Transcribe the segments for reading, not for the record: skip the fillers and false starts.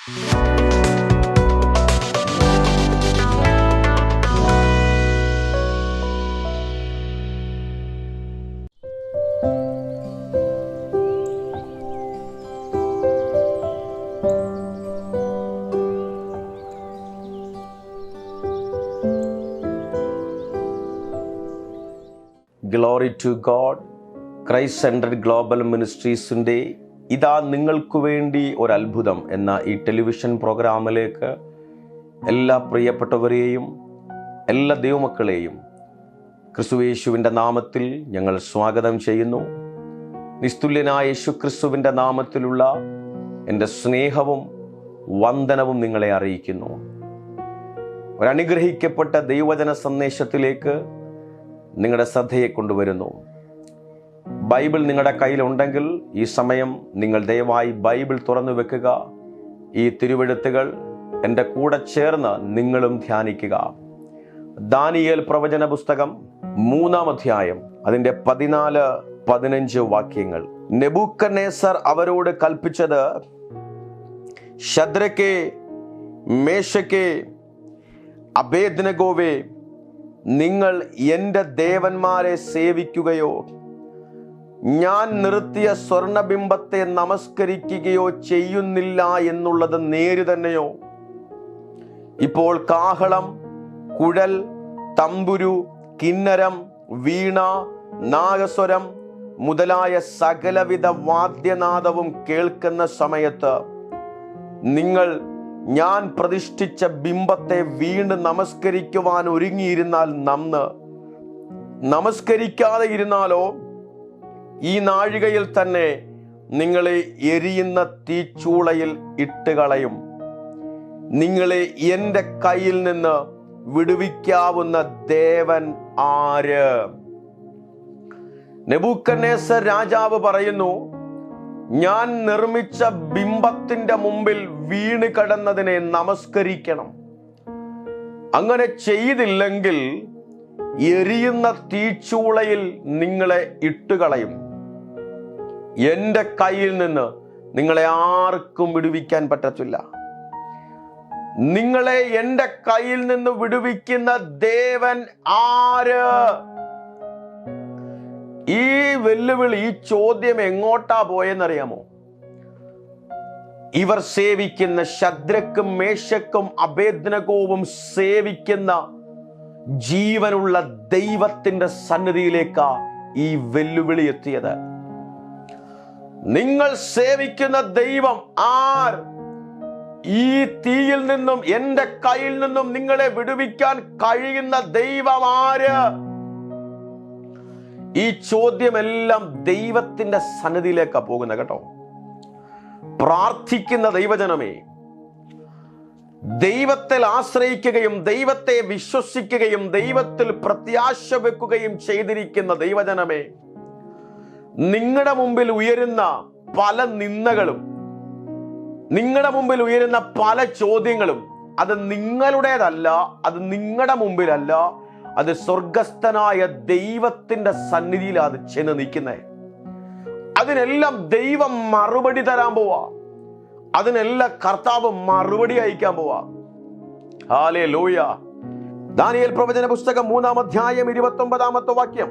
Glory to God. Christ centred global മിനിസ്ട്രീസിൻ്റെ ഇതാ നിങ്ങൾക്ക് വേണ്ടി ഒരു അത്ഭുതം എന്ന ഈ ടെലിവിഷൻ പ്രോഗ്രാമിലേക്ക് എല്ലാ പ്രിയപ്പെട്ടവരെയും എല്ലാ ദൈവമക്കളെയും ക്രിസ്തുയേശുവിൻ്റെ നാമത്തിൽ ഞങ്ങൾ സ്വാഗതം ചെയ്യുന്നു. നിസ്തുല്യനായ യേശു ക്രിസ്തുവിൻ്റെ നാമത്തിലുള്ള എൻ്റെ സ്നേഹവും വന്ദനവും നിങ്ങളെ അറിയിക്കുന്നു. ഒരനുഗ്രഹിക്കപ്പെട്ട ദൈവവചന സന്ദേശത്തിലേക്ക് നിങ്ങളുടെ ശ്രദ്ധയെ കൊണ്ടുവരുന്നു. ബൈബിൾ നിങ്ങളുടെ കയ്യിലുണ്ടെങ്കിൽ ഈ സമയം നിങ്ങൾ ദയവായി ബൈബിൾ തുറന്നു വെക്കുക. ഈ തിരുവെഴുത്തുകൾ എൻ്റെ കൂടെ ചേർന്ന് നിങ്ങളും ധ്യാനിക്കുക. ദാനിയേൽ പ്രവചന പുസ്തകം 3-ാം അധ്യായം അതിൻ്റെ 14-15 വാക്യങ്ങൾ. നെബൂഖദ്നേസർ അവരോട് കൽപ്പിച്ചത്, ശദ്രക്കേ, മേശക്കേ, അബേദ്നെഗോവേ, നിങ്ങൾ എൻ്റെ ദേവന്മാരെ സേവിക്കുകയോ ഞാൻ നിർത്തിയ സ്വർണബിംബത്തെ നമസ്കരിക്കുകയോ ചെയ്യുന്നില്ല എന്നുള്ളത് നേര് തന്നെയോ? ഇപ്പോൾ കാഹളം, കുഴൽ, തമ്പുരു, കിന്നരം, വീണ, നാഗസ്വരം മുതലായ സകലവിധ വാദ്യനാദവും കേൾക്കുന്ന സമയത്ത് നിങ്ങൾ ഞാൻ പ്രതിഷ്ഠിച്ച ബിംബത്തെ വീണ്ടും നമസ്കരിക്കുവാൻ ഒരുങ്ങിയിരുന്നാൽ നന്ന്. നമസ്കരിക്കാതെ ഇരുന്നാലോ ഈ നാഴികയിൽ തന്നെ നിങ്ങളെ എരിയുന്ന തീച്ചൂളയിൽ ഇട്ടുകളയും. നിങ്ങളെ എൻ്റെ കയ്യിൽ നിന്ന് വിടുവിക്കാവുന്ന ദേവൻ ആര്? നെബൂഖദ്നേസർ രാജാവ് പറയുന്നു, ഞാൻ നിർമ്മിച്ച ബിംബത്തിന്റെ മുമ്പിൽ വീണ് കിടന്നതിനെ നമസ്കരിക്കണം. അങ്ങനെ ചെയ്തില്ലെങ്കിൽ എരിയുന്ന തീച്ചൂളയിൽ നിങ്ങളെ ഇട്ടുകളയും. എൻ്റെ കയ്യിൽ നിന്ന് നിങ്ങളെ ആർക്കും വിടുവിക്കാൻ പറ്റത്തില്ല. നിങ്ങളെ എൻ്റെ കയ്യിൽ നിന്ന് വിടുവിക്കുന്ന ദേവൻ ആര്? ഈ വെല്ലുവിളി, ഈ ചോദ്യം എങ്ങോട്ടാ പോയെന്നറിയാമോ? ഇവർ സേവിക്കുന്ന ശദ്രക്കും മേശക്കും അബേദ്നെഗോവും സേവിക്കുന്ന ജീവനുള്ള ദൈവത്തിന്റെ സന്നിധിയിലേക്കാ ഈ വെല്ലുവിളി എത്തിയത്. നിങ്ങൾ സേവിക്കുന്ന ദൈവം ആർ? ഈ തീയിൽ നിന്നും എൻ്റെ കയ്യിൽ നിന്നും നിങ്ങളെ വിടുവിക്കാൻ കഴിയുന്ന ദൈവം ആര്? ഈ ചോദ്യമെല്ലാം ദൈവത്തിന്റെ സന്നിധിയിലേക്കാ പോകുന്നത് കേട്ടോ. പ്രാർത്ഥിക്കുന്ന ദൈവജനമേ, ദൈവത്തിൽ ആശ്രയിക്കുകയും ദൈവത്തെ വിശ്വസിക്കുകയും ദൈവത്തിൽ പ്രത്യാശ വെക്കുകയും ചെയ്തിരിക്കുന്ന ദൈവജനമേ, നിങ്ങളുടെ മുമ്പിൽ ഉയരുന്ന പല നിന്ദകളും, നിങ്ങളുടെ മുമ്പിൽ ഉയരുന്ന പല ചോദ്യങ്ങളും അത് നിങ്ങളുടേതല്ല, അത് നിങ്ങളുടെ മുമ്പിലല്ല, അത് സ്വർഗസ്ഥനായ ദൈവത്തിന്റെ സന്നിധിയിലാണ് അത് ചെന്ന് നിൽക്കുന്നത്. അതിനെല്ലാം ദൈവം മറുപടി തരാൻ പോവാ. അതിനെല്ലാം കർത്താവ് മറുപടി അയക്കാൻ പോവാ. ഹല്ലേലൂയ. ദാനിയേൽ പ്രവചന പുസ്തകം 3-ാം അധ്യായം 29-ാമത്തെ വാക്യം.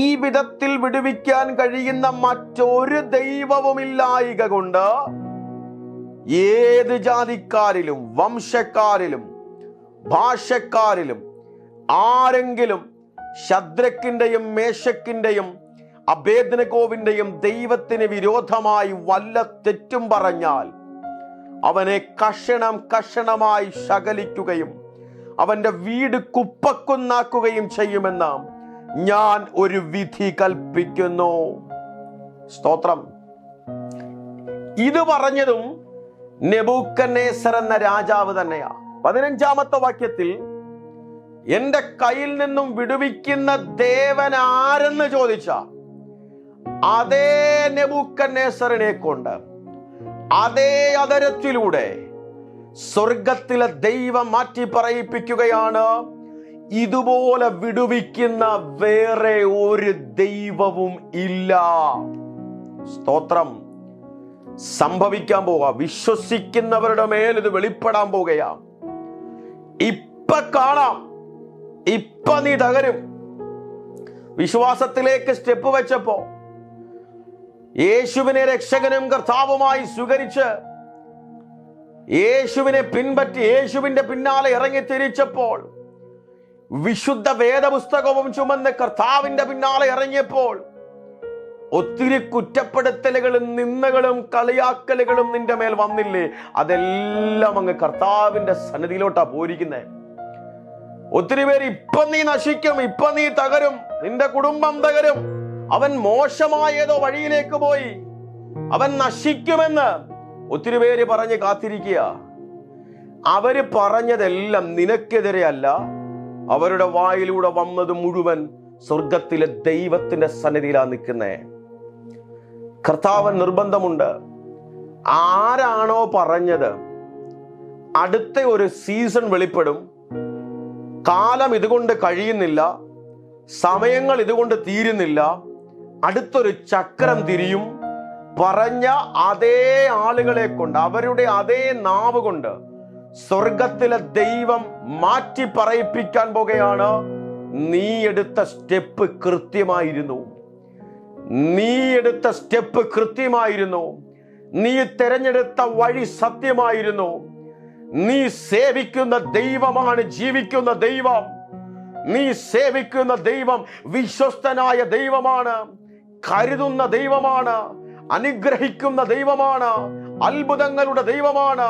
ഈ വിധത്തിൽ വിടുവിക്കാൻ കഴിയുന്ന മറ്റൊരു ദൈവവുമില്ലായിക കൊണ്ട് ഏത് ജാതിക്കാരിലും വംശക്കാരിലും ഭാഷക്കാരിലും ആരെങ്കിലും ശദ്രക്കിന്റെയും മേശക്കിന്റെയും അബേദ്നെഗോവിന്റെയും ദൈവത്തിന് വിരോധമായി വല്ല തെറ്റും പറഞ്ഞാൽ അവനെ കഷണം കഷണമായി ശകലിക്കുകയും അവന്റെ വീട് കുപ്പക്കുന്നാക്കുകയും ചെയ്യുമെന്ന് ഞാൻ ഒരു വിധി കൽപ്പിക്കുന്നു. സ്തോത്രം. ഇത് പറഞ്ഞതും നെബൂഖദ്നേസർ എന്ന രാജാവ് തന്നെയാ. 15-ാമത്തെ വാക്യത്തിൽ എൻ്റെ കയ്യിൽ നിന്നും വിടുവിക്കുന്ന ദേവൻ ആരെന്ന് ചോദിച്ച അതേ നെബൂഖദ്നേസറിനെ കൊണ്ട് അതേ അതരത്തിലൂടെ സ്വർഗത്തിലെ ദൈവം മാറ്റി പറയിപ്പിക്കുകയാണ്, ഇതുപോലെ വിടുവിക്കുന്ന വേറെ ഒരു ദൈവവും ഇല്ല. സ്തോത്രം. സംഭവിക്കാൻ പോവുക. വിശ്വസിക്കുന്നവരുടെ മേൽ ഇത് വെളിപ്പെടാൻ പോകുകയാ. ഇപ്പൊ കാണാം, ഇപ്പൊ നീ തകരും. വിശ്വാസത്തിലേക്ക് സ്റ്റെപ്പ് വെച്ചപ്പോ, യേശുവിനെ രക്ഷകനും കർത്താവുമായി സ്വീകരിച്ച് യേശുവിനെ പിൻപറ്റി യേശുവിന്റെ പിന്നാലെ ഇറങ്ങി തിരിച്ചപ്പോൾ, വിശുദ്ധ വേദപുസ്തകവും ചുമന്ന് കർത്താവിന്റെ പിന്നാലെ ഇറങ്ങിയപ്പോൾ, ഒത്തിരി കുറ്റപ്പെടുത്തലുകളും നിന്ദകളും കളിയാക്കലുകളും നിന്റെ മേൽ വന്നില്ലേ? അതെല്ലാം അങ്ങ് കർത്താവിന്റെ സന്നിധിയിലോട്ടാ പോയിരിക്കുന്നേ. ഒത്തിരി പേര് ഇപ്പൊ നീ നശിക്കും, ഇപ്പൊ നീ തകരും, നിന്റെ കുടുംബം തകരും, അവൻ മോശമായ ഏതോ വഴിയിലേക്ക് പോയി, അവൻ നശിക്കുമെന്ന് ഒത്തിരി പേര് പറഞ്ഞ് കാത്തിരിക്കുക. അവര് പറഞ്ഞതെല്ലാം നിനക്കെതിരെയല്ല, അവരുടെ വായിലൂടെ വന്നത് മുഴുവൻ സ്വർഗത്തിലെ ദൈവത്തിന്റെ സന്നിധിയിലാ നിൽക്കുന്നേ. കർത്താവ് നിർബന്ധമുണ്ട്, ആരാണോ പറഞ്ഞത് അടുത്ത ഒരു സീസൺ വെളിപ്പെടും, കാലം ഇതുകൊണ്ട് കഴിയുന്നില്ല, സമയങ്ങൾ ഇതുകൊണ്ട് തീരുന്നില്ല, അടുത്തൊരു ചക്രം തിരിയും, പറഞ്ഞ അതേ ആളുകളെ കൊണ്ട്, അവരുടെ അതേ നാവ് കൊണ്ട് സ്വർഗത്തിലെ ദൈവം മാറ്റി പറയിപ്പിക്കാൻ പോകുകയാണ്. നീ എടുത്ത സ്റ്റെപ്പ് കൃത്യമായിരുന്നു, നീ എടുത്ത സ്റ്റെപ്പ് കൃത്യമായിരുന്നു, നീ തെരഞ്ഞെടുത്ത വഴി സത്യമായിരുന്നു. നീ സേവിക്കുന്ന ദൈവമാണ് ജീവിക്കുന്ന ദൈവം. നീ സേവിക്കുന്ന ദൈവം വിശ്വസ്തനായ ദൈവമാണ്, കരുതുന്ന ദൈവമാണ്, അനുഗ്രഹിക്കുന്ന ദൈവമാണ്, അത്ഭുതങ്ങളുടെ ദൈവമാണ്.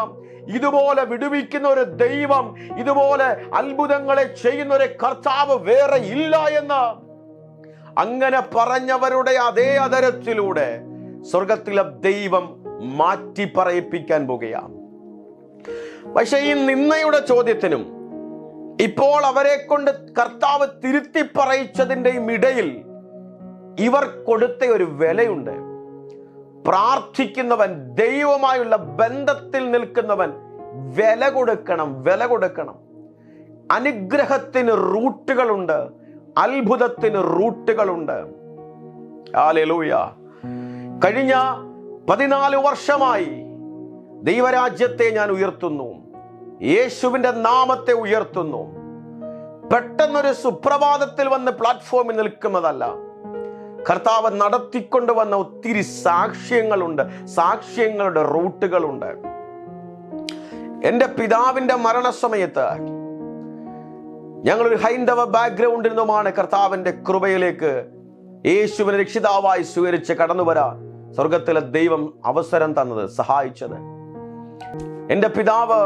ഇതുപോലെ വിടുവിക്കുന്ന ഒരു ദൈവം, ഇതുപോലെ അത്ഭുതങ്ങളെ ചെയ്യുന്ന ഒരു കർത്താവ് വേറെ ഇല്ല എന്ന് അങ്ങനെ പറഞ്ഞവരുടെ അതേ അധരത്തിലൂടെ സ്വർഗത്തിലെ ദൈവം മാറ്റി പറയിപ്പിക്കാൻ പോകുകയാണ്. പക്ഷെ ഈ നിന്നയുടെ ചോദ്യത്തിനും ഇപ്പോൾ അവരെ കൊണ്ട് കർത്താവ് തിരുത്തി പറയിച്ചതിൻ്റെയും ഇടയിൽ ഇവർ കൊടുത്ത ഒരു വിലയുണ്ട്. പ്രാർത്ഥിക്കുന്നവൻ, ദൈവമായുള്ള ബന്ധത്തിൽ നിൽക്കുന്നവൻ വില കൊടുക്കണം, വില കൊടുക്കണം. അനുഗ്രഹത്തിന് റൂട്ടുകളുണ്ട്, അത്ഭുതത്തിന് റൂട്ടുകളുണ്ട്. ഹല്ലേലൂയ. കഴിഞ്ഞ 14 വർഷമായി ദൈവരാജ്യത്തെ ഞാൻ ഉയർത്തുന്നു, യേശുവിന്റെ നാമത്തെ ഉയർത്തുന്നു. പെട്ടെന്നൊരു സുപ്രഭാതത്തിൽ വന്ന് പ്ലാറ്റ്ഫോമിൽ നിൽക്കുന്നതല്ല. കർത്താവ് നടത്തിക്കൊണ്ടുവന്ന ഒത്തിരി സാക്ഷ്യങ്ങളുണ്ട്, സാക്ഷ്യങ്ങളുടെ റൂട്ടുകളുണ്ട്. എൻ്റെ പിതാവിന്റെ മരണസമയത്ത് ഞങ്ങളൊരു ഹൈന്ദവ ബാക്ക്ഗ്രൗണ്ടിൽ നിന്നുമാണ് കർത്താവിന്റെ കൃപയിലേക്ക് യേശുവിനെ രക്ഷിതാവായി സ്വീകരിച്ച് കടന്നു വരാൻ സ്വർഗത്തിലെ ദൈവം അവസരം തന്നത്, സഹായിച്ചത്. എൻ്റെ പിതാവ്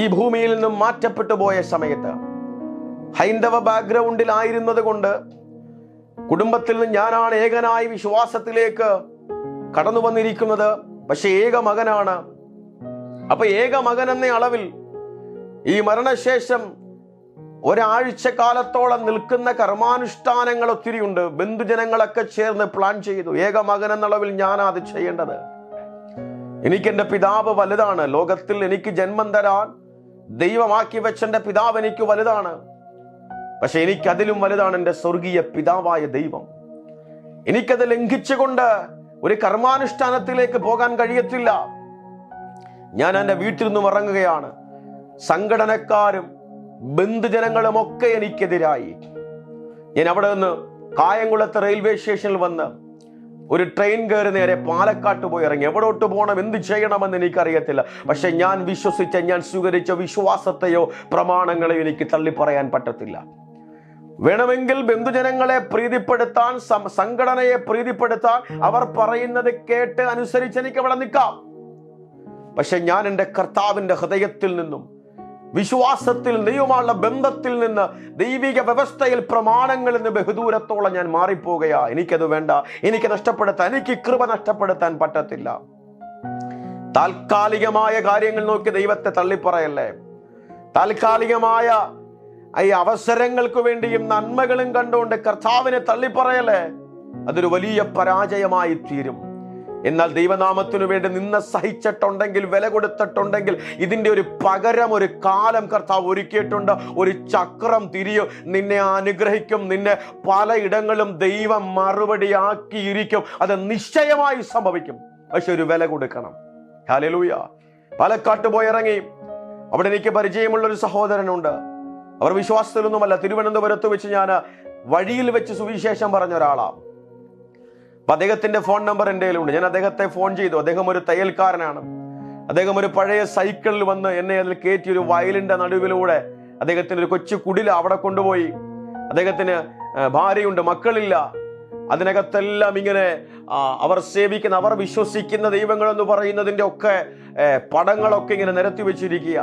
ഈ ഭൂമിയിൽ നിന്നും മാറ്റപ്പെട്ടു പോയ സമയത്ത് ഹൈന്ദവ ബാക്ക്ഗ്രൗണ്ടിൽ ആയിരുന്നത് കൊണ്ട് കുടുംബത്തിൽ നിന്ന് ഞാനാണ് ഏകനായി വിശ്വാസത്തിലേക്ക് കടന്നു വന്നിരിക്കുന്നത്. പക്ഷെ ഏക മകനാണ്. അപ്പൊ ഏക മകൻ എന്ന അളവിൽ ഈ മരണശേഷം ഒരാഴ്ച കാലത്തോളം നിൽക്കുന്ന കർമാനുഷ്ഠാനങ്ങൾ ഒത്തിരിയുണ്ട്. ബന്ധുജനങ്ങളൊക്കെ ചേർന്ന് പ്ലാൻ ചെയ്തു. ഏക മകൻ എന്നളവിൽ ഞാനാ അത് ചെയ്യേണ്ടത്. എനിക്കെന്റെ പിതാവ് വലുതാണ്. ലോകത്തിൽ എനിക്ക് ജന്മം തരാൻ ദൈവമാക്കി വെച്ചെന്റെ പിതാവ് എനിക്ക് വലുതാണ്. പക്ഷെ എനിക്കതിലും വലുതാണ് എൻ്റെ സ്വർഗീയ പിതാവായ ദൈവം. എനിക്കത് ലംഘിച്ചുകൊണ്ട് ഒരു കർമാനുഷ്ഠാനത്തിലേക്ക് പോകാൻ കഴിയത്തില്ല. ഞാൻ എൻ്റെ വീട്ടിൽ നിന്നും ഇറങ്ങുകയാണ്. സംഘടനക്കാരും ബന്ധുജനങ്ങളും ഒക്കെ എനിക്കെതിരായി. ഞാൻ അവിടെ നിന്ന് കായംകുളത്ത് റെയിൽവേ സ്റ്റേഷനിൽ വന്ന് ഒരു ട്രെയിൻ കയറി നേരെ പാലക്കാട്ട് പോയി ഇറങ്ങി. എവിടോട്ട് പോകണം, എന്ത് ചെയ്യണമെന്ന് എനിക്കറിയത്തില്ല. പക്ഷെ ഞാൻ വിശ്വസിച്ച, ഞാൻ സ്വീകരിച്ച വിശ്വാസത്തെയോ പ്രമാണങ്ങളെയോ എനിക്ക് തള്ളിപ്പറയാൻ പറ്റത്തില്ല. വേണമെങ്കിൽ ബന്ധുജനങ്ങളെ പ്രീതിപ്പെടുത്താൻ, സംഘടനയെ പ്രീതിപ്പെടുത്താൻ അവർ പറയുന്നത് കേട്ട് അനുസരിച്ച് എനിക്ക് അവിടെ നിൽക്കാം. പക്ഷെ ഞാൻ എൻ്റെ കർത്താവിൻ്റെ ഹൃദയത്തിൽ നിന്നും, വിശ്വാസത്തിൽ, ദൈവമുള്ള ബന്ധത്തിൽ നിന്ന്, ദൈവിക വ്യവസ്ഥയിൽ, പ്രമാണങ്ങളിൽ നിന്ന് ബഹുദൂരത്തോളം ഞാൻ മാറിപ്പോകുകയാ. എനിക്കത് വേണ്ട, എനിക്ക് നഷ്ടപ്പെടുത്താൻ, എനിക്ക് കൃപ നഷ്ടപ്പെടുത്താൻ പറ്റത്തില്ല. താൽക്കാലികമായ കാര്യങ്ങൾ നോക്കി ദൈവത്തെ തള്ളിപ്പറയല്ലേ. താൽക്കാലികമായ ഈ അവസരങ്ങൾക്ക് വേണ്ടിയും നന്മകളും കണ്ടുകൊണ്ട് കർത്താവിനെ തള്ളിപ്പറയല്ലേ. അതൊരു വലിയ പരാജയമായി തീരും. എന്നാൽ ദൈവനാമത്തിനു വേണ്ടി നിന്ന് സഹിച്ചിട്ടുണ്ടെങ്കിൽ, വില കൊടുത്തിട്ടുണ്ടെങ്കിൽ, ഇതിന്റെ ഒരു പകരം ഒരു കാലം കർത്താവ് ഒരുക്കിയിട്ടുണ്ട്. ഒരു ചക്രം തിരിയും, നിന്നെ അനുഗ്രഹിക്കും. നിന്നെ പലയിടങ്ങളും ദൈവം മറുപടിയാക്കിയിരിക്കും. അത് നിശ്ചയമായി സംഭവിക്കും. പക്ഷെ ഒരു വില കൊടുക്കണം. ഹല്ലേലൂയ. പാലക്കാട്ട് പോയി ഇറങ്ങി. അവിടെ എനിക്ക് പരിചയമുള്ള ഒരു സഹോദരനുണ്ട്. അവർ വിശ്വാസത്തിലൊന്നുമല്ല. തിരുവനന്തപുരത്ത് വെച്ച് ഞാൻ വഴിയിൽ വെച്ച് സുവിശേഷം പറഞ്ഞ ഒരാളാണ്. അപ്പൊ അദ്ദേഹത്തിന്റെ ഫോൺ നമ്പർ എൻ്റെ കയ്യിലുണ്ട്. ഞാൻ അദ്ദേഹത്തെ ഫോൺ ചെയ്തു. അദ്ദേഹം ഒരു തയ്യൽക്കാരനാണ്. അദ്ദേഹം ഒരു പഴയ സൈക്കിളിൽ വന്ന് എന്നെ അതിൽ കയറ്റി ഒരു വയലിന്റെ നടുവിലൂടെ അദ്ദേഹത്തിന് ഒരു കൊച്ചു കുടില അവിടെ കൊണ്ടുപോയി. അദ്ദേഹത്തിന് ഭാര്യയുണ്ട്, മക്കളില്ല. അതിനകത്തെല്ലാം ഇങ്ങനെ അവർ സേവിക്കുന്ന, അവർ വിശ്വസിക്കുന്ന ദൈവങ്ങൾ എന്ന് പറയുന്നതിന്റെ ഒക്കെ പടങ്ങളൊക്കെ ഇങ്ങനെ നിരത്തി വെച്ചിരിക്കുക.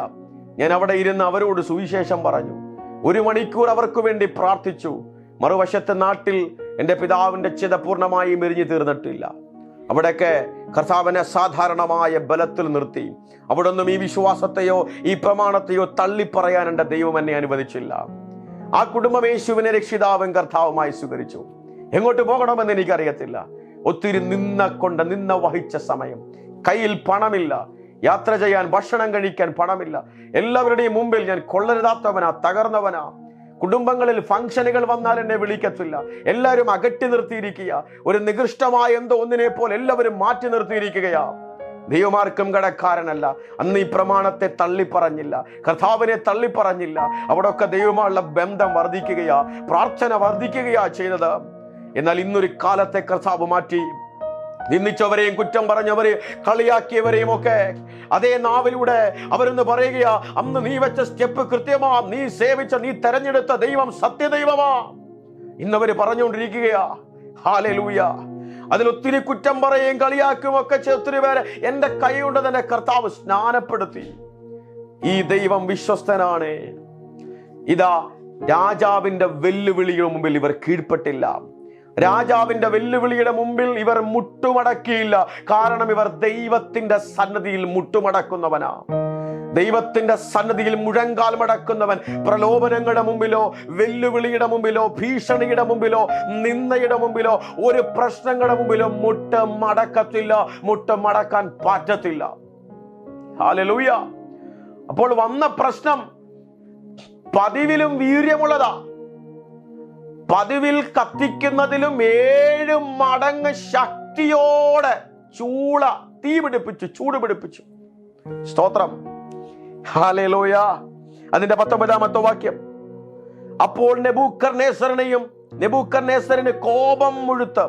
ഞാൻ അവിടെ ഇരുന്ന് അവരോട് സുവിശേഷം പറഞ്ഞു. 1 മണിക്കൂർ അവർക്ക് വേണ്ടി പ്രാർത്ഥിച്ചു. മറുവശത്തെ നാട്ടിൽ എൻ്റെ പിതാവിന്റെ ചിത പൂർണ്ണമായും എരിഞ്ഞു തീർന്നിട്ടില്ല. അവിടെയൊക്കെ കർത്താവിനെ അസാധാരണമായ ബലത്തിൽ നിർത്തി. അവിടെ ഒന്നും ഈ വിശ്വാസത്തെയോ ഈ പ്രമാണത്തെയോ തള്ളിപ്പറയാൻ എൻ്റെ ദൈവം എന്നെ അനുവദിച്ചില്ല. ആ കുടുംബം യേശുവിനെ രക്ഷിതാവും കർത്താവുമായി സ്വീകരിച്ചു. എങ്ങോട്ട് പോകണമെന്ന് എനിക്കറിയത്തില്ല. ഒത്തിരി നിന്ന വഹിച്ച സമയം. കയ്യിൽ പണമില്ല, യാത്ര ചെയ്യാൻ, ഭക്ഷണം കഴിക്കാൻ പണമില്ല. എല്ലാവരുടെയും മുമ്പിൽ ഞാൻ കൊള്ളരുതാത്തവനാ, തകർന്നവനാ. കുടുംബങ്ങളിൽ ഫംഗ്ഷനുകൾ വന്നാൽ എന്നെ വിളിക്കത്തില്ല. എല്ലാവരും അകറ്റി നിർത്തിയിരിക്കുക. ഒരു നികൃഷ്ടമായ എന്തോ ഒന്നിനെ പോലെ എല്ലാവരും മാറ്റി നിർത്തിയിരിക്കുകയാ. ദൈവമാർക്കും കടക്കാരനല്ല. അന്ന് ഈ പ്രമാണത്തെ തള്ളിപ്പറഞ്ഞില്ല, കർത്താവിനെ തള്ളിപ്പറഞ്ഞില്ല. അവിടെയൊക്കെ ദൈവമായുള്ള ബന്ധം വർദ്ധിക്കുകയാ, പ്രാർത്ഥന വർദ്ധിക്കുകയാ ചെയ്തത്. എന്നാൽ ഇന്നൊരു കാലത്തെ കർത്താവ് മാറ്റി. നിന്ദിച്ചവരെയും കുറ്റം പറഞ്ഞവരെയും കളിയാക്കിയവരെയും ഒക്കെ അതേ നാവിലൂടെ അവരൊന്ന് പറയുകയാ, അന്ന് നീ വെച്ച സ്റ്റെപ്പ് കൃത്യമാ, നീ സേവിച്ച, നീ തെരഞ്ഞെടുത്ത ദൈവം സത്യദൈവമാ. ഇന്നവര് പറഞ്ഞുകൊണ്ടിരിക്കുകയാ. ഹല്ലേലൂയ. അതിലൊത്തിരി കുറ്റം പറയുകയും കളിയാക്കുകയും ഒക്കെ ഒത്തിരി പേരെ എൻ്റെ കൈ കൊണ്ട് തന്നെ കർത്താവ് സ്നാനപ്പെടുത്തി. ഈ ദൈവം വിശ്വസ്തനാണ്. ഇതാ രാജാവിന്റെ വെല്ലുവിളിയുടെ മുമ്പിൽ ഇവർ കീഴ്പ്പെട്ടില്ല. രാജാവിന്റെ വെല്ലുവിളിയുടെ മുമ്പിൽ ഇവർ മുട്ടുമടക്കിയില്ല. കാരണം ഇവർ ദൈവത്തിന്റെ സന്നിധിയിൽ മുട്ടുമടക്കുന്നവനാ. ദൈവത്തിന്റെ സന്നിധിയിൽ മുഴങ്കാൽ മടക്കുന്നവൻ പ്രലോഭനങ്ങളുടെ മുമ്പിലോ, വെല്ലുവിളിയുടെ മുമ്പിലോ, ഭീഷണിയുടെ മുമ്പിലോ, നിന്ദയുടെ മുമ്പിലോ, ഒരു പ്രശ്നങ്ങളുടെ മുമ്പിലോ മുട്ട് മടക്കത്തില്ല, മുട്ട് മടക്കാൻ പറ്റത്തില്ല. ഹല്ലേലൂയ. അപ്പോൾ വന്ന പ്രശ്നം പതിവിലും വീര്യമുള്ളതാ. പതിവിൽ കത്തിക്കുന്നതിലും 7 മടങ്ങ് ശക്തിയോടെ തീ പിടിപ്പിച്ചു, ചൂട് പിടിപ്പിച്ചു. സ്തോത്രം. ഹല്ലേലൂയ. അതിന്റെ 19-ാമത്തെ വാക്യം. അപ്പോൾ നെബൂഖദ്നേസറിന് കോപം മുഴുത്ത്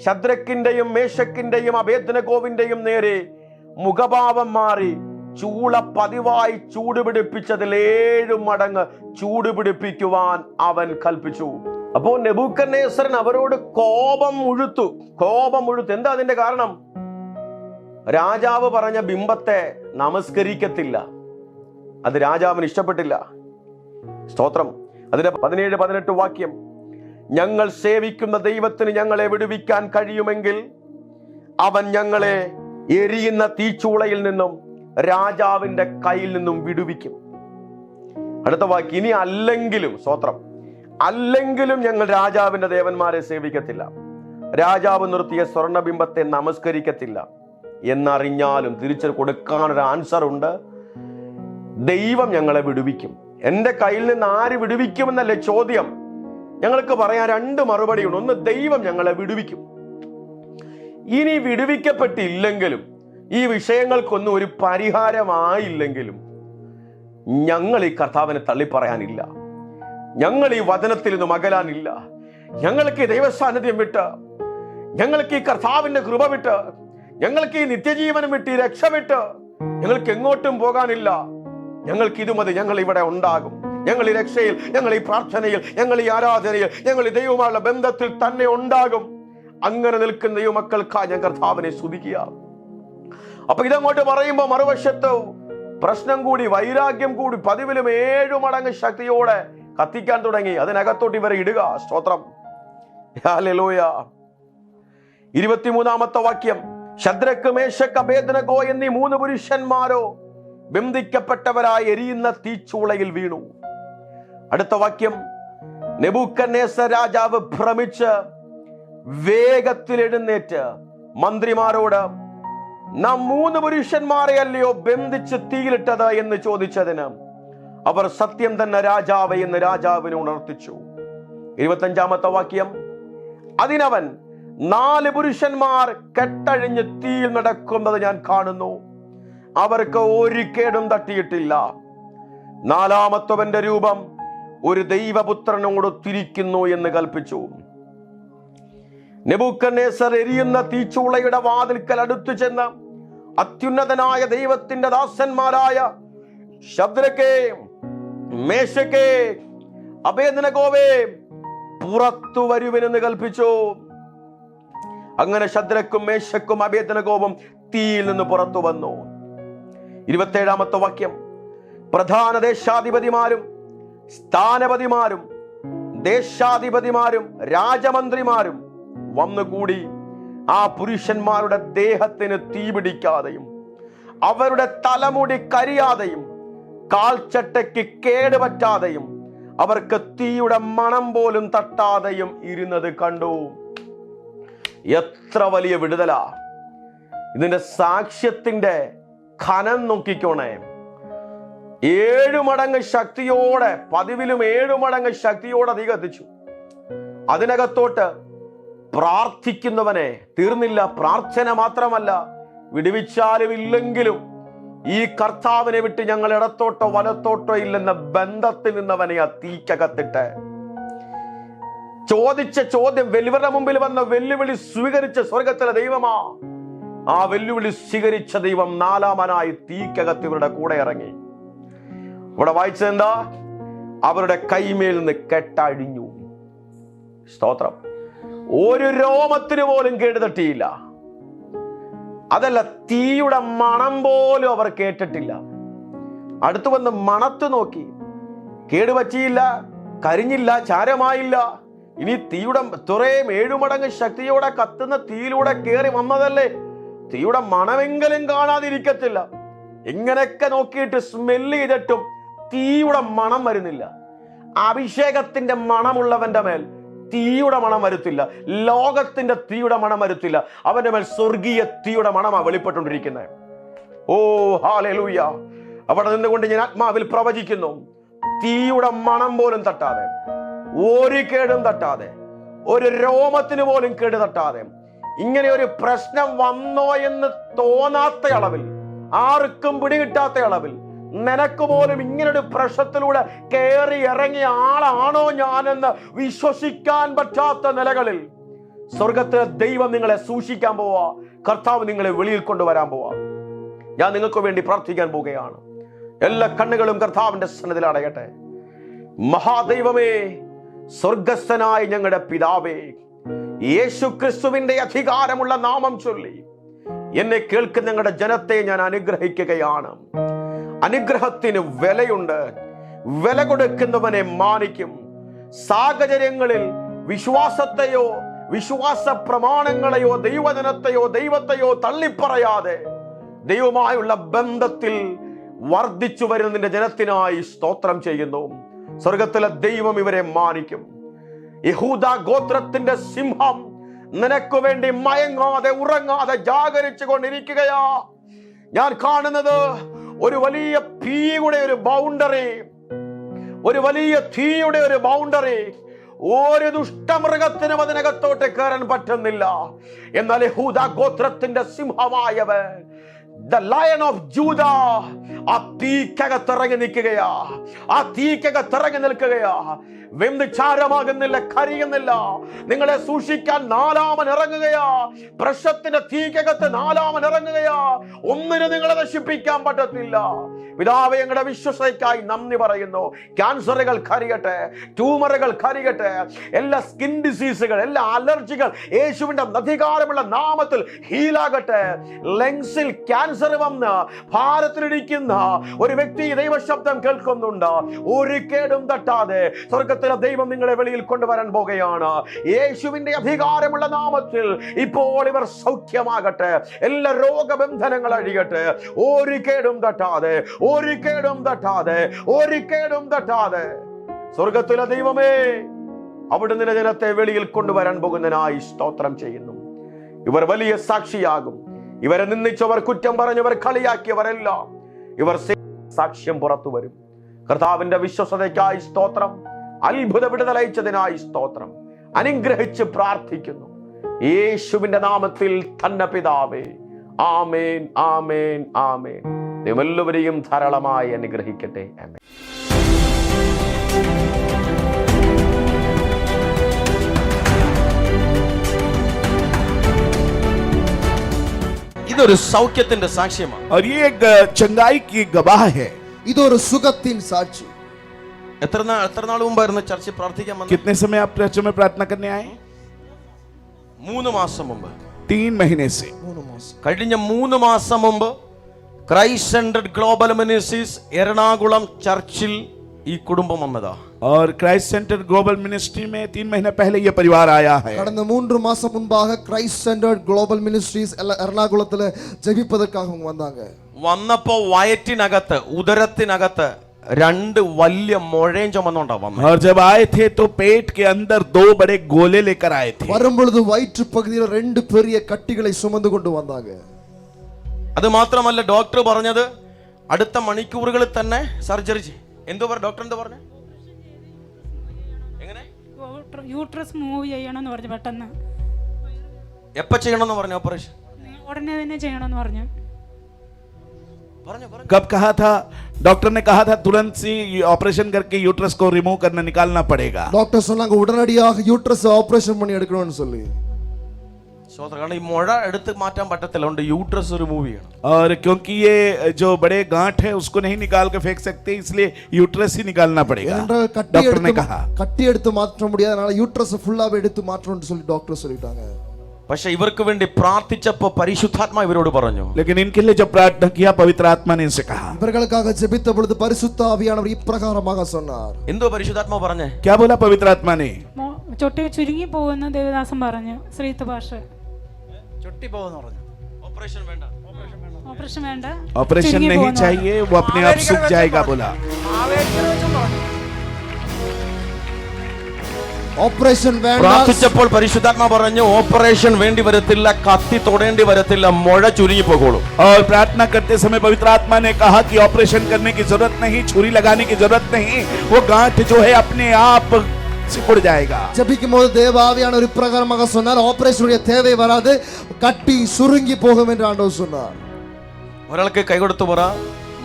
ശദ്രക്കിന്റെയും മേശക്കിന്റെയും അബേദ്നെഗോവിന്റെയും നേരെ മുഖഭാവം മാറി ചൂള പതിവായി ചൂടുപിടിപ്പിച്ചതിൽ 7 മടങ്ങ് ചൂടുപിടിപ്പിക്കുവാൻ അവൻ കൽപ്പിച്ചു. അപ്പോൾ നെബൂഖദ്നേസറിന് അവരോട് കോപം മുഴുത്തു. എന്താ അതിന്റെ കാരണം? രാജാവ് പറഞ്ഞ ബിംബത്തെ നമസ്കരിക്കത്തില്ല. അത് രാജാവിന് ഇഷ്ടപ്പെട്ടില്ല. സ്തോത്രം. അതിന്റെ 17-18 വാക്യം. ഞങ്ങൾ സേവിക്കുന്ന ദൈവത്തിന് ഞങ്ങളെ വിടുവിക്കാൻ കഴിയുമെങ്കിൽ അവൻ ഞങ്ങളെ എരിയുന്ന തീച്ചൂളയിൽ നിന്നും രാജാവിന്റെ കയ്യിൽ നിന്നും വിടുവിക്കും. അടുത്ത വാക്യം. ഇനി അല്ലെങ്കിലും, സ്തോത്രം, അല്ലെങ്കിലും ഞങ്ങൾ രാജാവിന്റെ ദേവന്മാരെ സേവിക്കത്തില്ല, രാജാവ് നിർത്തിയ സ്വർണബിംബത്തെ നമസ്കരിക്കത്തില്ല എന്നറിഞ്ഞാലും തിരിച്ചു കൊടുക്കാനൊരു ആൻസർ ഉണ്ട്. ദൈവം ഞങ്ങളെ വിടുവിക്കും. എൻ്റെ കയ്യിൽ നിന്ന് ആര് വിടുവിക്കുമെന്നല്ലേ ചോദ്യം. ഞങ്ങൾക്ക് പറയാൻ 2 മറുപടിയുണ്ട്. ഒന്ന്, ദൈവം ഞങ്ങളെ വിടുവിക്കും. ഇനി വിടുവിക്കപ്പെട്ടില്ലെങ്കിലും ഈ വിഷയങ്ങൾക്കൊന്നും ഒരു പരിഹാരമായില്ലെങ്കിലും ഞങ്ങൾ ഈ കർത്താവിനെ തള്ളിപ്പറയാനില്ല. ഞങ്ങൾ ഈ വചനത്തിൽ നിന്ന് മകലാനില്ല. ഞങ്ങൾക്ക് ഈ ദൈവസാന്നിധ്യം വിട്ട്, ഞങ്ങൾക്ക് ഈ കർത്താവിന്റെ കൃപ വിട്ട്, ഞങ്ങൾക്ക് ഈ നിത്യജീവനം വിട്ട്, ഈ രക്ഷ വിട്ട് ഞങ്ങൾക്ക് എങ്ങോട്ടും പോകാനില്ല. ഞങ്ങൾക്ക് ഇത് മതി. ഞങ്ങൾ ഇവിടെ ഉണ്ടാകും. ഞങ്ങൾ ഈ രക്ഷയിൽ, ഞങ്ങൾ ഈ പ്രാർത്ഥനയിൽ, ഞങ്ങൾ ഈ ആരാധനയിൽ, ഞങ്ങൾ ഈ ദൈവവുമായുള്ള ബന്ധത്തിൽ തന്നെ ഉണ്ടാകും. അങ്ങനെ നിൽക്കുന്ന ദൈവമക്കൾക്കായി ഞാൻ കർത്താവിനെ സ്തുതിക്കുക. അപ്പൊ ഇതങ്ങോട്ട് പറയുമ്പോ മറുവശത്ത് പ്രശ്നം കൂടി, വൈരാഗ്യം കൂടി, പതിവിലും 7 മടങ്ങ് ശക്തിയോടെ കത്തിക്കാൻ തുടങ്ങി. അതിനകത്തോട്ട് ഇവരെ ഇടുക. സ്തോത്രം. ഹല്ലേലൂയ. 23-ാമത്തെ വാക്യം. ശദ്രക്ക്, മേശക്ക്, അബേദ്നെഗോ എന്നീ 3 പുരുഷന്മാരോ ബന്ധിക്കപ്പെട്ടവരായി എരിയുന്ന തീച്ചൂളയിൽ വീണു. അടുത്ത വാക്യം. നെബൂഖദ്നേസർ രാജാവ് ഭ്രമിച്ച് വേഗത്തിൽ എഴുന്നേറ്റ് മന്ത്രിമാരോട്, നാം 3 പുരുഷന്മാരെ അല്ലയോ ബന്ധിച്ച് തീയിലിട്ടത് എന്ന് ചോദിച്ചതിന് അവർ സത്യം തന്നെ രാജാവേ എന്ന് രാജാവിനെ ഉണർത്തിച്ചു. 25-ാമത്തെ വാക്യം. അതിനവൻ, 4 പുരുഷന്മാർ കെട്ടഴിഞ്ഞ് തീയിൽ നടക്കുന്നത് ഞാൻ കാണുന്നു. അവർക്ക് ഒരു കേടും തട്ടിയിട്ടില്ല. 4-മത്തവന്റെ രൂപം ഒരു ദൈവപുത്രനോട് തിരിക്കുന്നു എന്ന് കൽപ്പിച്ചു. നെബൂഖദ്നേസർ എരിയുന്ന തീച്ചൂളയുടെ വാതിൽക്കൽ അടുത്തു ചെന്ന് അത്യുന്നതനായ ദൈവത്തിന്റെ ദാസന്മാരായ ശദ്രക്കേ, മേശക്കേ, അബേദ്നെഗോവേ, പുറത്തു വരുവിനെന്ന് കൽപ്പിച്ചു. അങ്ങനെ ശദ്രക്കും മേശക്കും അബേദ്നെഗോവും തീയിൽ നിന്ന് പുറത്തു വന്നു. 27-ാമത്തെ വാക്യം. പ്രധാന ദേശാധിപതിമാരും സ്ഥാനപതിമാരും ദേശാധിപതിമാരും രാജമന്ത്രിമാരും വന്നുകൂടി ആ പുരുഷന്മാരുടെ ദേഹത്തിന് തീപിടിക്കാതെയും അവരുടെ തലമുടി കരിയാതെയും കാൽച്ചട്ടയ്ക്ക് കേടുപറ്റാതെയും അവർക്ക് തീയുടെ മണം പോലും തട്ടാതെയും ഇരുന്നത് കണ്ടു. എത്ര വലിയ വിടുതലാ! ഇതിന്റെ സാക്ഷ്യത്തിന്റെ ഖനം നോക്കിക്കോണേ. 7 മടങ്ങ് ശക്തിയോടെ, പതിവിലും 7 മടങ്ങ് ശക്തിയോടെ തീ കത്തിച്ചു. അതിനകത്തോട്ട് പ്രാർത്ഥിക്കുന്നവനെ തീർന്നില്ല. പ്രാർത്ഥന മാത്രമല്ല, വിടുവിച്ചാലും ഇല്ലെങ്കിലും ഈ കർത്താവിനെ വിട്ട് ഞങ്ങൾ ഇടത്തോട്ടോ വലത്തോട്ടോ ഇല്ലെന്ന ബന്ധത്തിൽ നിന്നവനെ ആ തീക്കകത്തിട്ട് ചോദിച്ച ചോദ്യം, വെല്ലുവിളിയുടെ മുമ്പിൽ വന്ന വെല്ലുവിളി സ്വീകരിച്ച സ്വർഗത്തിലെ ദൈവമാ. ആ വെല്ലുവിളി സ്വീകരിച്ച ദൈവം 4-മനായി തീക്കകത്ത് ഇവരുടെ കൂടെ ഇറങ്ങി. ഇവിടെ വായിച്ചത് എന്താ? അവരുടെ കൈമേൽ നിന്ന് കെട്ടഴിഞ്ഞു. സ്തോത്രം. ഒരു രോമത്തിന് പോലും കേടുതട്ടിയില്ല. അതല്ല, തീയുടെ മണം പോലും അവർ കേട്ടിട്ടില്ല. അടുത്തു വന്ന് മണത്ത് നോക്കി, കേടുപറ്റിയില്ല, കരിഞ്ഞില്ല, ചാരമായില്ല. ഇനി തീയുടെ തുറയും 7 മടങ്ങ് ശക്തിയോടെ കത്തുന്ന തീയിലൂടെ കയറി വന്നതല്ലേ, തീയുടെ മണമെങ്കിലും കാണാതിരിക്കത്തില്ല. എങ്ങനെയൊക്കെ നോക്കിയിട്ട് സ്മെല്ല് ചെയ്തിട്ടും തീയുടെ മണം വരുന്നില്ല. അഭിഷേകത്തിന്റെ മണമുള്ളവന്റെ മേൽ തീയുടെ മണം വരുത്തില്ല. ലോകത്തിന്റെ തീയുടെ മണം വരുത്തില്ല. അവന്റെ മേൽ സ്വർഗീയ തീയുടെ മണമാണ് വെളിപ്പെട്ടുകൊണ്ടിരിക്കുന്നത്. ഓ ഹല്ലേലൂയ! അവിടെ നിന്നുകൊണ്ട് ഞാൻ ആത്മാവിൽ പ്രവചിക്കുന്നു, തീയുടെ മണം പോലും തട്ടാതെ, ഒരു കേടും തട്ടാതെ, ഒരു രോമത്തിന് പോലും കേട് തട്ടാതെ, ഇങ്ങനെ ഒരു പ്രശ്നം വന്നോ എന്ന് തോന്നാത്ത അളവിൽ, ആർക്കും പിടികിട്ടാത്ത അളവിൽ, നിനക്ക് പോലും ഇങ്ങനൊരു പ്രശ്നത്തിലൂടെ കയറി ഇറങ്ങിയ ആളാണോ ഞാനെന്ന് വിശ്വസിക്കാൻ പറ്റാത്ത നിലകളിൽ സ്വർഗത്തിലെ ദൈവം നിങ്ങളെ സൂക്ഷിക്കാൻ പോവാ. കർത്താവ് നിങ്ങളെ വെളിയിൽ കൊണ്ടുവരാൻ പോവാ. ഞാൻ നിങ്ങൾക്ക് വേണ്ടി പ്രാർത്ഥിക്കാൻ പോവുകയാണ്. എല്ലാ കണ്ണുകളും കർത്താവിന്റെ സന്നിധിയിൽ അടയട്ടെ. മഹാദൈവമേ, സ്വർഗസ്ഥനായ ഞങ്ങളുടെ പിതാവേ, യേശു ക്രിസ്തുവിന്റെ അധികാരമുള്ള നാമം ചൊല്ലി എന്നെ കേൾക്കുന്ന ഞങ്ങളുടെ ജനത്തെ ഞാൻ അനുഗ്രഹിക്കുകയാണ്. അനുഗ്രഹത്തിന് വിലയുണ്ട്. വില കൊടുക്കുന്നവനെ മാനിക്കും. സാഹചര്യങ്ങളിൽ വിശ്വാസത്തെയോ വിശ്വാസ പ്രമാണങ്ങളെയോ ദൈവത്തെയോ തള്ളിപ്പറയാതെ ദൈവമായുള്ള ബന്ധത്തിൽ വർദ്ധിച്ചു വരുന്നതിന്റെ ജനത്തിനായി സ്തോത്രം ചെയ്യുന്നു. സ്വർഗത്തിലെ ദൈവം ഇവരെ മാനിക്കും. യഹൂദ ഗോത്രത്തിന്റെ സിംഹം നിനക്ക് വേണ്ടി മയങ്ങാതെ ഉറങ്ങാതെ ജാഗരിച്ചു കൊണ്ടിരിക്കുകയാ. ഞാൻ കാണുന്നത് ഒരു വലിയ തീയുടെ ഒരു ബൗണ്ടറി, ഒരു വലിയ തീയുടെ ഒരു ബൗണ്ടറി. ഒരു ദുഷ്ടമൃഗത്തിനും അതിനകത്തോട്ട് കയറാൻ പറ്റുന്നില്ല. എന്നാൽ യഹൂദ ഗോത്രത്തിന്റെ സിംഹമായവൻ, the lion of Judah, ആ തീക്കകത്തിറങ്ങി നിൽക്കുകയാ. ആ തീക്കകത്തിറങ്ങി നിൽക്കുകയാ. വെന്ത് ചാരമാകുന്നില്ല, കരിയുന്നില്ല. നിങ്ങളെ സൂക്ഷിക്കാൻ 4-മൻ ഇറങ്ങുകയാ. പ്രശ്നത്തിന്റെ തീക്കകത്ത് 4-മൻ ഇറങ്ങുകയാ. ഒന്നിനും നിങ്ങളെ നശിപ്പിക്കാൻ പറ്റത്തില്ല. പിതാവേ, ഞങ്ങളുടെ വിശ്വസതയ്ക്കായി നന്ദി പറയുന്നു. ക്യാൻസറുകൾ കരിയട്ടെ, ട്യൂമറുകൾ കരിയട്ടെ, എല്ലാ സ്കിൻ ഡിസീസുകൾ, എല്ലാ അലർജികൾ യേശുവിന്റെ അധികാരമുള്ള നാമത്തിൽ ഹീലാകട്ടെ. ലങ്സിൽ ക്യാൻസർ വന്ന് ഭാരത്തിലിരിക്കുന്ന ഒരു വ്യക്തി ദൈവശബ്ദം കേൾക്കുന്നുണ്ട്. ഒരു കേടും തട്ടാതെ സ്വർഗത്തിലെ ദൈവം നിങ്ങളെ വെളിയിൽ കൊണ്ടുവരാൻ പോകുകയാണ്. യേശുവിന്റെ അധികാരമുള്ള നാമത്തിൽ ഇപ്പോൾ ഇവർ സൗഖ്യമാകട്ടെ. എല്ലാ രോഗബന്ധനങ്ങൾ അഴിയട്ടെ. ഒരു കേടും തട്ടാതെ, ഒരു കേടും തട്ടാതെ, ഒരു കേടും തട്ടാതെ. സ്വർഗത്തിലെ ദൈവമേ, അവിടുന്ന് ജനത്തെ വെളിയിൽ കൊണ്ടുവരാൻ പോകുന്നതിനായി സ്തോത്രം ചെയ്യുന്നു. ഇവർ വലിയ സാക്ഷിയാകും. ഇവരെ നിന്ദിച്ചവർ, കുറ്റം പറഞ്ഞവർ, കളിയാക്കിയവരെല്ലാം ഇവർ സാക്ഷ്യം പുറത്തു വരും. കർത്താവിന്റെ വിശ്വസതയ്ക്കായി സ്തോത്രം. അത്ഭുത വിടുതലയച്ചതിനായി സ്തോത്രം. അനുഗ്രഹിച്ച് പ്രാർത്ഥിക്കുന്നു. യേശുവിന്റെ നാമത്തിൽ തന്നെ പിതാവേ. ആമേൻ, ആമേൻ, ആമേൻ. ദൈവം എല്ലാവരെയും ധാരാളമായി അനുഗ്രഹിക്കട്ടെ. ആമേൻ. ഇതൊരു സൗഖ്യത്തിന്റെ സാക്ഷ്യമാണ്. और ये एक चंगाई की गवाह है. ഇതൊരു സുഖത്തിൻ സാക്ഷി. എത്ര നാൾ മുമ്പായിരുന്നു ചർച്ചിൽ പ്രാർത്ഥിക്കാൻ വന്നത്? कितने समय आप चर्च में प्रार्थना करने आए? 3 മാസം മുമ്പ്. 3 महीने से. കഴിഞ്ഞ 3 മാസം മുമ്പ് Christ centred global ministries Ernakulam ചർച്ചിൽ ഈ കുടുംബം വന്നതാ. और क्राइस्ट सेंटर ग्लोबल मिनिस्ट्री में 3 महीने पहले ये परिवार आया है. கடந்த 3 மாசம் முன்பாக கிரைஸ்ட் சென்டர்ட் குளோபல் மினிஸ்ட்ரீஸ் എറണാകുളത്തിൽ ജപിപ്പதற்காக വന്നാங்க. വന്നപ്പോ വയറ്റിനകത്ത് ഉദരത്തിനകത്ത് 2 വലിയ മുഴയും ചുമന്നുണ്ടാ വന്നത്. और जब आए थे तो पेट के अंदर 2 बड़े गोले लेकर आए थे. வரும்பொழுது வயிற்று பகுதியில் 2 பெரிய கட்டிகளை சுமந்து கொண்டு வந்தாங்க. അത് മാത്രമല്ല, ഡോക്ടർ പറഞ്ഞത് അടുത്ത മണിക്കൂറുകളിൽ തന്നെ സർജറി. എന്തോ ഡോക്ടർ എന്താ പറഞ്ഞ? എങ്ങനെ? യൂട്രസ് മൂവ് ചെയ്യണമെന്ന് പറഞ്ഞു. പെട്ടെന്ന് എപ്പ ചെയ്യണമെന്ന് പറഞ്ഞു? ഓപ്പറേഷൻ ഉടനെ തന്നെ ചെയ്യണമെന്ന് പറഞ്ഞു. कब कहा था? डॉक्टर ने कहा था तुरंत से ऑपरेशन करके यूट्रस को रिमूव करना, निकालना पड़ेगा. டாக்டர் சொன்னாங்க உடனடியாக யூட்ரஸ் ஆபரேஷன் பண்ணி எடுக்கணும்னு சொல்லி. കാരണം ഈ മുഴ എടുത്ത് മാറ്റാൻ പറ്റത്തില്ല, അതുകൊണ്ട് യൂട്രസ് റിമൂവ് ചെയ്യണം. और क्योंकि ये जो बड़े गांठ है उसको नहीं निकाल के फेंक सकते, इसलिए यूट्रस ही निकालना पड़ेगा. डॉक्टर ने कहा கட்டி எடுத்து மாற்ற முடியாது, அதனால யூட்ரஸ் ஃபுல்லாவே எடுத்து மாற்றணும்னு சொல்லி டாக்டர் சொல்லிட்டாங்க. പക്ഷെ ഇവർക്ക് വേണ്ടി പ്രാർത്ഥിച്ചപ്പോൾ പരിശുദ്ധാത്മാ ഇവരോട് പറഞ്ഞു. लेकिन इनके लिए जब प्रार्थना किया पवित्र आत्मा ने इनसे कहा. இவர்களுக்காக ஜெபித்த பொழுது பரிசுத்த ஆவியானவர் இப்பிரகாரமாக சொன்னார். എന്തോ പരിശുദ്ധാത്മാ പറഞ്ഞേ? क्या बोला पवित्र आत्मा ने? ചൊട്ടി ചുരുങ്ങി പോകുന്ന ദേവദാസൻ പറഞ്ഞു. ശ്രീത്ത ഭാഷ ചൊട്ടി പോകുന്നു പറഞ്ഞു. ഓപ്പറേഷൻ വേണ്ട, ഓപ്പറേഷൻ വേണ്ട, ऑपरेशन नहीं चाहिए, वो अपने आप सूख जाएगा बोला. ഓപ്പറേഷൻ വേണ്ട. പ്രാർത്ഥിച്ചപ്പോൾ പരിശുദ്ധാത്മാ പറഞ്ഞു ഓപ്പറേഷൻ വേണ്ടി വരത്തില്ല, കത്തി തൊടേണ്ടി വരത്തില്ല, മുഴ ചുരുങ്ങി പോകുള്ളൂ. और प्रार्थना करते समय पवित्र आत्मा ने कहा कि ऑपरेशन करने की जरूरत नहीं, छुरी लगाने की जरूरत नहीं, वो गांठ जो है अपने आप सिकुड़ जाएगा. ஜெபிக்கும் போது தேவ ஆவியானவர் இப்பிரகாரமாக சொன்னார், ஆபரேஷனுடைய தேவை வராது, கட்டி சுருங்கி போகும் என்று ஆண்டவர் சொன்னார். ഒരാൾക്ക് കൈ കൊടുത്തു പറ,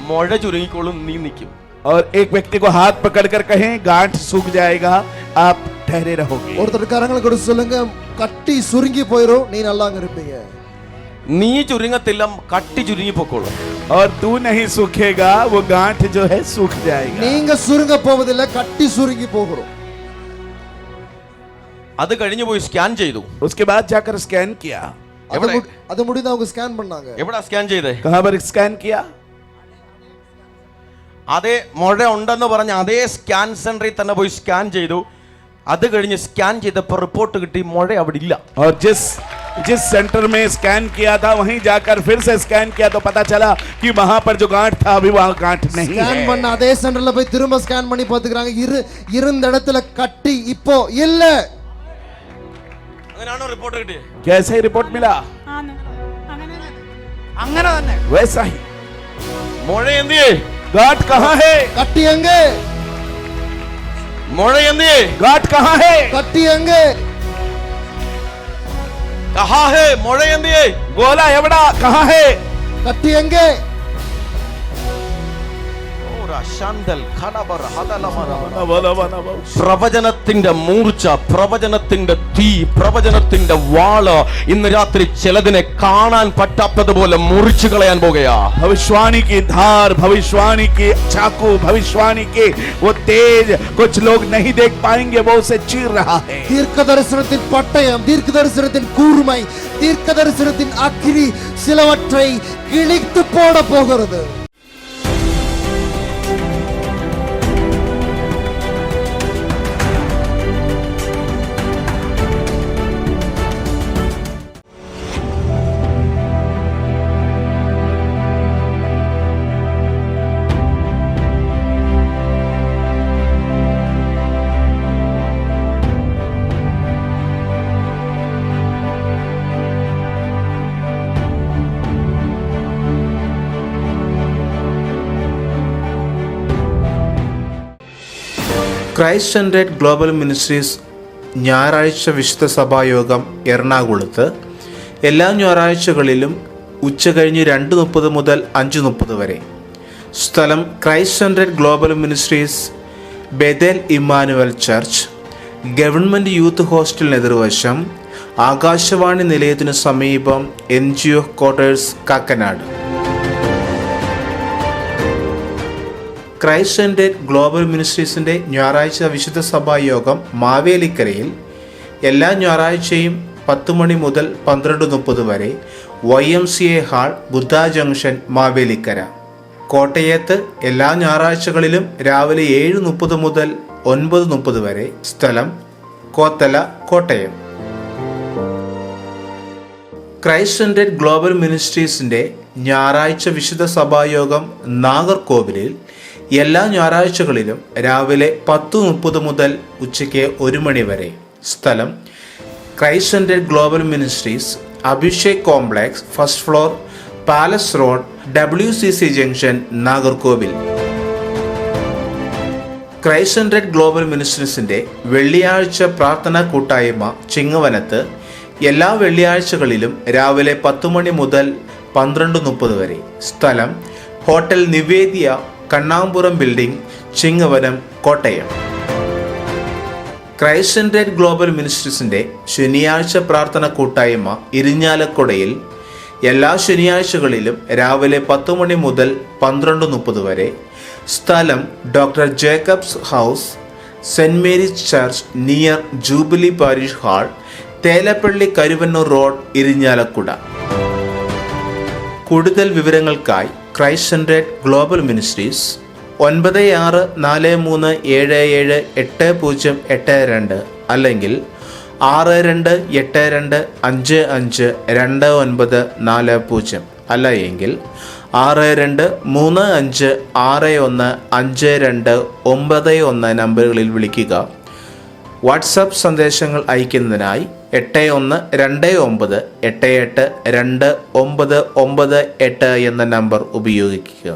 മുഴ ചുരുങ്ങിക്കോളും, നീ നിൽക്കും. और एक व्यक्ति को हाथ पकड़कर कहें गांठ सूख जाएगा, आप ठहरे रहोगे. ஒருத்தர் கரங்களை கொடுத்து சொல்லுங்க, கட்டி சுருங்கி போயிரும், நீ நல்லாங்க இருப்பீங்க. നീ ചുരുങ്ങത്തില്ല, കട്ടി ചുരുങ്ങി പൊക്കോളും. और तू नहीं सूखेगा, वो गांठ जो है सूख जाएगा. நீங்க சுருங்க போவதில்லை, கட்டி சுருங்கி போகிறோம். അത് കഴിഞ്ഞു പോയി സ്കാൻ ചെയ്തു. उसके बाद जाकर स्कैन किया. அது முடிந்து அவங்க ஸ்கேன் பண்ணாங்க. എവിടാ സ്കാൻ ചെയ്തേ? कहां पर स्कैन किया? അതേ മുഴ ഉണ്ടെന്ന് പറഞ്ഞ അതേ സ്കാൻ സെന്ററിൽ തന്നെ പോയി സ്കാൻ ചെയ്തു. അത് കഴിഞ്ഞ് സ്കാൻ ചെയ്തപ്പോൾ റിപ്പോർട്ട് കിട്ടി മുഴ അവിടെ ഇല്ല. और जिस सेंटर में स्कैन किया था वहीं जाकर फिर से स्कैन किया तो पता चला कि वहां पर जो गांठ था अभी वहां गांठ नहीं है. ஸ்கேன் பண்ண அதே சென்டர்ல போய் திரும்ப ஸ்கேன் பண்ணி பாத்துக்கறாங்க, இருந்த இடத்துல கட்டி இப்போ இல்ல. അങ്ങനെയാണോ റിപ്പോർട്ട് കിട്ടിയത്? कैसे ही रिपोर्ट मिला? അങ്ങനെ തന്നെ वैसा ही. മുഴ എന്തിയേ? गांठ कहां है? கட்டி எங்க? മുഴ എന്തിയേ? गांठ कहां है? கட்டி எங்க? കഹാ ഹേ? മുഴ എന്തിയേ? गोला एवड़ा कहां है? கட்டி எங்க? പ്രവചനത്തിന്റെ മൂർച്ച, പ്രവചനത്തിന്റെ തീ, പ്രവചനത്തിന്റെ വാള് ഇന്ന് രാത്രി ചിലതിനെ കാണാൻ പറ്റാത്തതുപോലെ മുറിച്ചു കളയാൻ പോകുകയാ. भविष्यवाणी की धार, भविष्यवाणी की चाकू, भविष्यवाणी के वो तेज कुछ लोग नहीं देख पाएंगे, वो उसे चीर रहा है. தீர்க்க தரிசனத்தின் பட்டயம், தீர்க்க தரிசனத்தின் கூர்மை, தீர்க்க தரிசனத்தின் அக்கினி சிலவற்றை கிழித்து போட போகிறது. ക്രൈസ്റ്റ് സെൻറ്റർഡ് ഗ്ലോബൽ മിനിസ്ട്രീസ് ഞായറാഴ്ച വിശുദ്ധ സഭായോഗം എറണാകുളത്ത് എല്ലാ ഞായറാഴ്ചകളിലും ഉച്ചകഴിഞ്ഞ് 2:30 മുതൽ 5:30 വരെ. സ്ഥലം Christ central global ministries, Bethel Immanuel church, government youth ഹോസ്റ്റലിന് എതിർവശം, ആകാശവാണി നിലയത്തിനു സമീപം, NGO quarters, Kakkanad. Christ central global മിനിസ്ട്രീസിൻ്റെ ഞായറാഴ്ച വിശുദ്ധ സഭായോഗം മാവേലിക്കരയിൽ എല്ലാ ഞായറാഴ്ചയും 10 മണി മുതൽ 12:30 വരെ, YMCA hall, Buddha junction, Mavelikkara. കോട്ടയത്ത് എല്ലാ ഞായറാഴ്ചകളിലും രാവിലെ 7:30 മുതൽ 9:30 വരെ. സ്ഥലം Kothala, Kottayam. Christ central global മിനിസ്ട്രീസിൻ്റെ ഞായറാഴ്ച വിശുദ്ധ സഭായോഗം നാഗർകോവിലിൽ എല്ലാ ഞായറാഴ്ചകളിലും രാവിലെ 10:30 മുതൽ ഉച്ചയ്ക്ക് 1 മണി വരെ. സ്ഥലം Christ central global ministries, Abhishek complex, first floor, palace road, WCC junction, Nagercoil. Christ central global മിനിസ്ട്രീസിൻ്റെ വെള്ളിയാഴ്ച പ്രാർത്ഥനാ കൂട്ടായ്മ ചിങ്ങവനത്ത് എല്ലാ വെള്ളിയാഴ്ചകളിലും രാവിലെ 10 മണി മുതൽ 12:30 വരെ. സ്ഥലം hotel Nivedya, Kannampuram building, Chingavanam, Kottayam. Christ central global മിനിസ്ട്രീസിൻ്റെ ശനിയാഴ്ച പ്രാർത്ഥന കൂട്ടായ്മ ഇരിഞ്ഞാലക്കുടയിൽ എല്ലാ ശനിയാഴ്ചകളിലും രാവിലെ 10 മണി മുതൽ 12:30 വരെ. സ്ഥലം doctor Jacob's house, saint Mary's church near jubilee parish hall, Thelappilly Karuvannur road, Irinjalakuda. കൂടുതൽ വിവരങ്ങൾക്കായി ക്രൈസ്റ്റ് സെൻട്രൽ ഗ്ലോബൽ മിനിസ്ട്രീസ് 9643778082 അല്ലെങ്കിൽ 6282552940 അല്ല എങ്കിൽ 6235615291 നമ്പറുകളിൽ വിളിക്കുക. വാട്സപ്പ് സന്ദേശങ്ങൾ അയക്കുന്നതിനായി 8129882998 എന്ന നമ്പർ ഉപയോഗിക്കുക.